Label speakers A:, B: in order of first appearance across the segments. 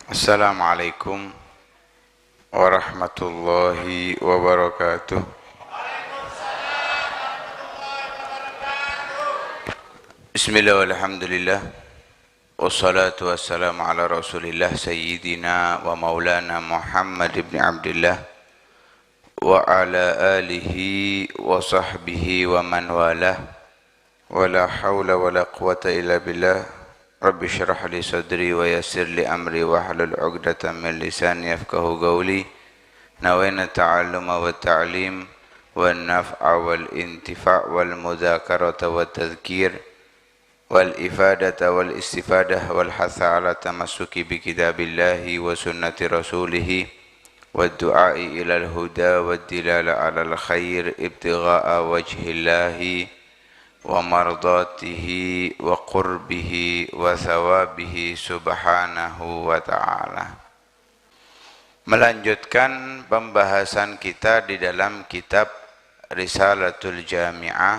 A: Assalamualaikum warahmatullahi wabarakatuh. Bismillah walhamdulillah wassalatu wassalamu ala rasulillah sayyidina wa maulana Muhammad ibn Abdullah wa ala alihi wa sahbihi wa man walah wa la hawla wa la quwata illa billah. Rabbi syrah li sadri wa yassir li amri wa hlul 'uqdatam min lisani yafqahu qawli. Nawaitu ta'alluma wa ta'lim wa naf'a wal intifa' wal mudzakarata wa tadhkir wal ifadata wal istifadah wal hatha ala tamassuki bi kitabillahi wa sunnati rasulih wa du'ai ilal huda wa dilala ala al khair ibtigha'a wajhillahi wa mardatihi wa qurbihi wa thawabihi subhanahu wa ta'ala. Melanjutkan pembahasan kita di dalam kitab Risalatul Jami'ah.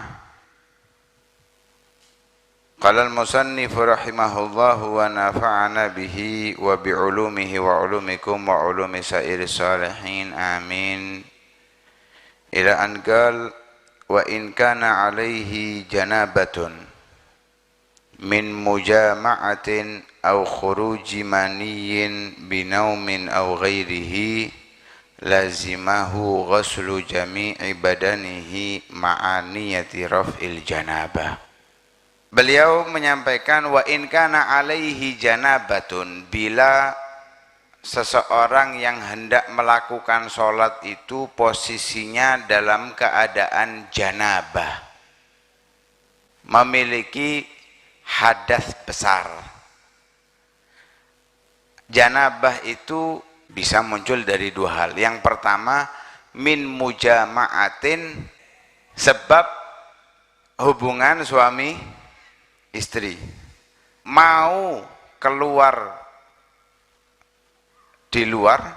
A: Qala al-musannif rahimahullahu wa nafa'ana bihi wa bi'ulumihi wa ulumikum wa ulumi sairis salihin amin. Ila an qala wa in kana alaihi janabatun min mujama'atin aw khuruji maniyin binaumin aw ghairihi lazimahu ghuslu jami'i badanihi ma'aniyati raf'il janabah. Beliau menyampaikan wa in kana alaihi janabatun, bila seseorang yang hendak melakukan sholat itu posisinya dalam keadaan janabah, memiliki hadas besar. Janabah itu bisa muncul dari dua hal. Yang pertama, min mujama'atin, sebab hubungan suami istri, mau keluar di luar,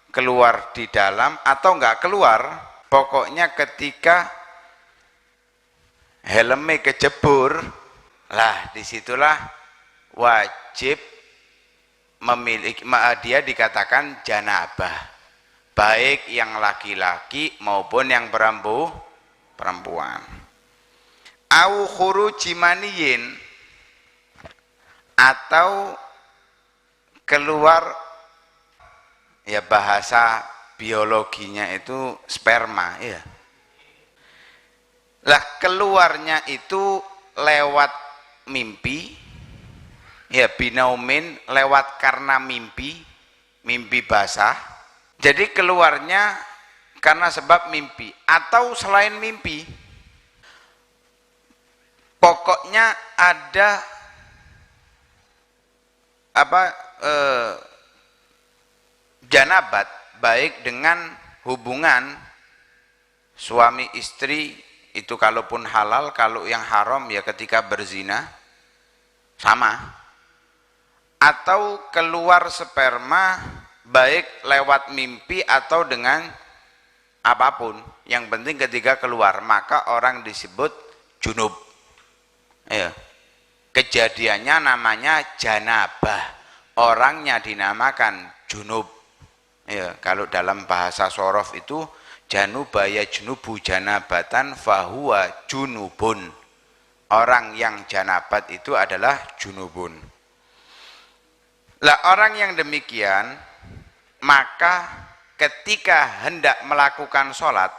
A: keluar di dalam, atau enggak keluar, pokoknya ketika helmnya kejebur, lah disitulah wajib memiliki, dia dikatakan janabah, baik yang laki-laki maupun yang perempuan. Au khuruji maniyin, atau keluar, ya bahasa biologinya itu sperma, ya. Lah keluarnya itu lewat mimpi, ya binaumin, lewat karena mimpi basah. Jadi keluarnya karena sebab mimpi atau selain mimpi. Pokoknya ada janabat, baik dengan hubungan suami istri itu kalaupun halal, kalau yang haram ya ketika berzina sama, atau keluar sperma baik lewat mimpi atau dengan apapun, yang penting ketika keluar maka orang disebut junub, ya. Kejadiannya namanya janabah, orangnya dinamakan junub, ya. Kalau dalam bahasa sorof itu januba yajnubu janabatan fahuwa junubun, orang yang janabat itu adalah junubun. Lah orang yang demikian, maka ketika hendak melakukan sholat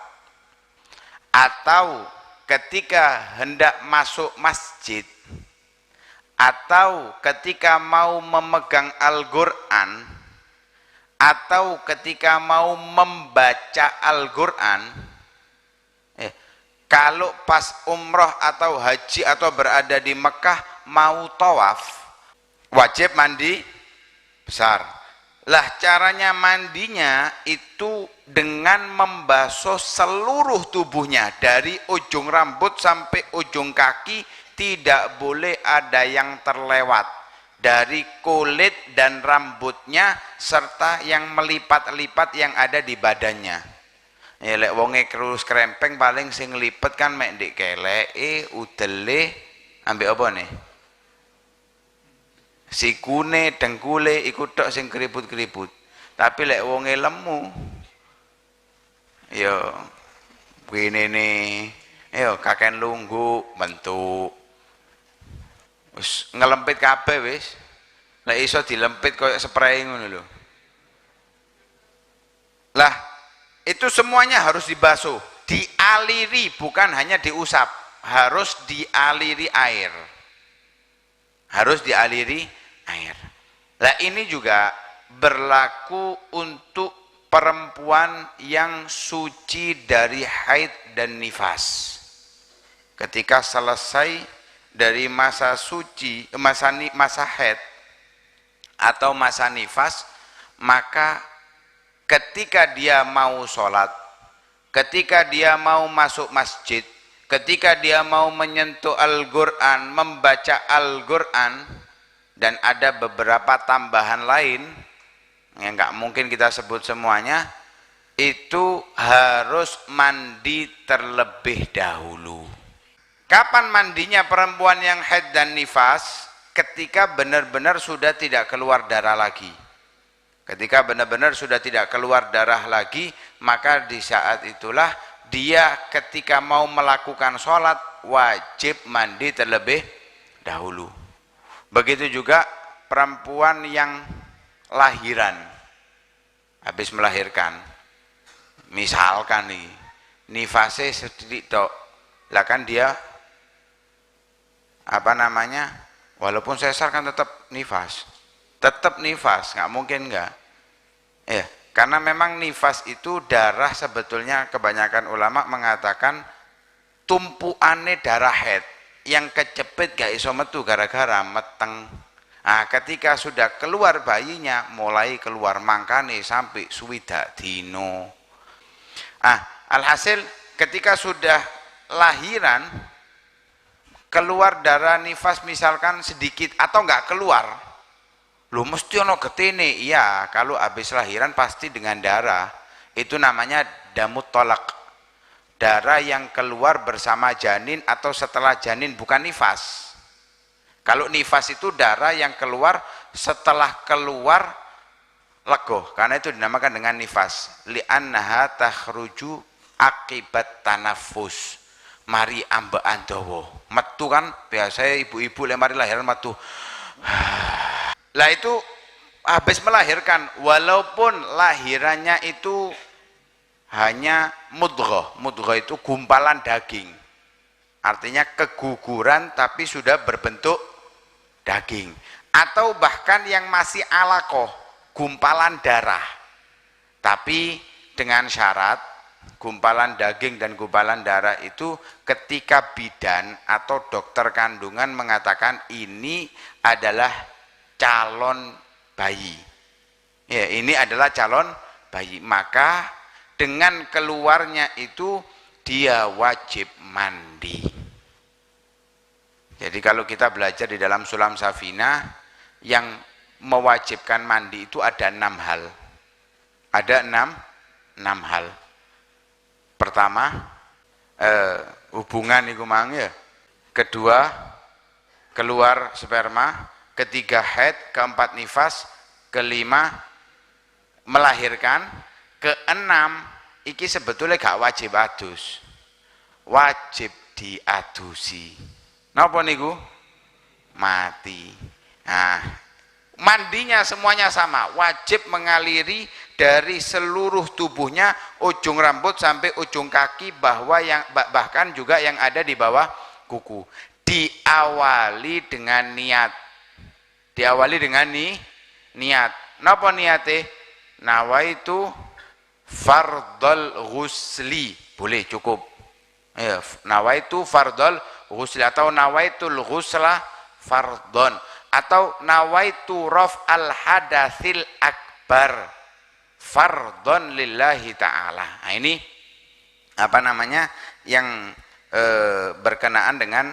A: atau ketika hendak masuk masjid atau ketika mau memegang Al-Quran atau ketika mau membaca Al-Quran, kalau pas umroh atau haji atau berada di Mekah mau tawaf, wajib mandi besar. Lah caranya mandinya itu dengan membasuh seluruh tubuhnya dari ujung rambut sampai ujung kaki, tidak boleh ada yang terlewat dari kulit dan rambutnya serta yang melipat-lipat yang ada di badannya. Ya lek wonge kerus krempeng paling sing lipet kan mek ndek keleke, udele, ambek apa nih? Sikune, dengkule iku tok sing keriput-keriput. Tapi lek wonge lemu ya begini ya kaken lunggu bentuk wis ngelempit kabeh wis. Lek iso dilempit koyo spray ngono lho. Lah, itu semuanya harus dibasuh, dialiri, bukan hanya diusap, harus dialiri air. Harus dialiri air. Lah ini juga berlaku untuk perempuan yang suci dari haid dan nifas. Ketika selesai dari masa suci, masa haid atau masa nifas, maka ketika dia mau sholat, ketika dia mau masuk masjid, ketika dia mau menyentuh Al-Quran, membaca Al-Quran, dan ada beberapa tambahan lain yang nggak mungkin kita sebut semuanya, itu harus mandi terlebih dahulu. Kapan mandinya perempuan yang haid dan nifas? Ketika benar-benar sudah tidak keluar darah lagi. Ketika benar-benar sudah tidak keluar darah lagi, maka di saat itulah dia ketika mau melakukan sholat wajib mandi terlebih dahulu. Begitu juga perempuan yang lahiran, habis melahirkan, misalkan nih nifasnya sedikit tok, lah kan dia walaupun sesar kan tetap nifas, nggak mungkin enggak ya, karena memang nifas itu darah, sebetulnya kebanyakan ulama mengatakan tumpuannya darah haid yang kecepet gak iso metu gara-gara meteng. Nah, ketika sudah keluar bayinya mulai keluar mangkane sampai swidak dino. Alhasil ketika sudah lahiran keluar darah nifas misalkan sedikit atau enggak keluar, lu mesti ono getene. Iya, kalau habis lahiran pasti dengan darah. Itu namanya damut tolak, darah yang keluar bersama janin atau setelah janin, bukan nifas. Kalau nifas itu darah yang keluar setelah keluar legoh, karena itu dinamakan dengan nifas. Li'annaha takhruju akibat tanafus, mari ambaan dawa metu kan, biasanya ibu-ibu lemari lahiran metu. Lah itu habis melahirkan, walaupun lahirannya itu hanya mudghah. Mudghah itu gumpalan daging, artinya keguguran tapi sudah berbentuk daging, atau bahkan yang masih alaqah, gumpalan darah, tapi dengan syarat gumpalan daging dan gumpalan darah itu ketika bidan atau dokter kandungan mengatakan ini adalah calon bayi, ya ini adalah calon bayi, maka dengan keluarnya itu dia wajib mandi. Jadi kalau kita belajar di dalam Sulam Safinah, yang mewajibkan mandi itu ada 6 hal. Ada 6 hal. Pertama, hubungan iku mang ya. Kedua, keluar sperma. Ketiga, haid. Keempat, nifas. Kelima, melahirkan. Keenam, iki sebetulnya gak wajib adus, wajib diadusi. Napa niku? Mati. Nah, mandinya semuanya sama, wajib mengaliri dari seluruh tubuhnya, ujung rambut sampai ujung kaki, bahkan juga yang ada di bawah kuku. Diawali dengan niat. Diawali dengan niat. Napa niate? Nawaitu fardal ghusli, boleh cukup. Ya, nawaitu fardal ghusli atau nawaitul ghusla fardon, atau nawaitu raf'al hadatsil akbar fardon lillahi ta'ala. Nah, ini apa namanya yang berkenaan dengan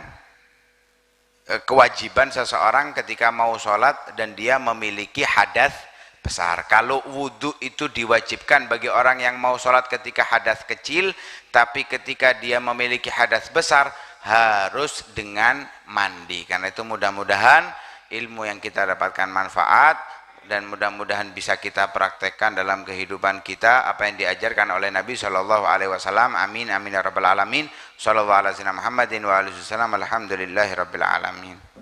A: kewajiban seseorang ketika mau sholat dan dia memiliki hadas besar. Kalau wudhu itu diwajibkan bagi orang yang mau sholat ketika hadas kecil, tapi ketika dia memiliki hadas besar harus dengan mandi. Karena itu mudah-mudahan ilmu yang kita dapatkan manfaat, dan mudah-mudahan bisa kita praktekkan dalam kehidupan kita apa yang diajarkan oleh Nabi Shallallahu Alaihi Wasallam. Amin amin ya rabbal alamin. Shallallahu alaihi wasallam Muhammadin wa alihi wasallam. Alhamdulillahi rabbil alamin.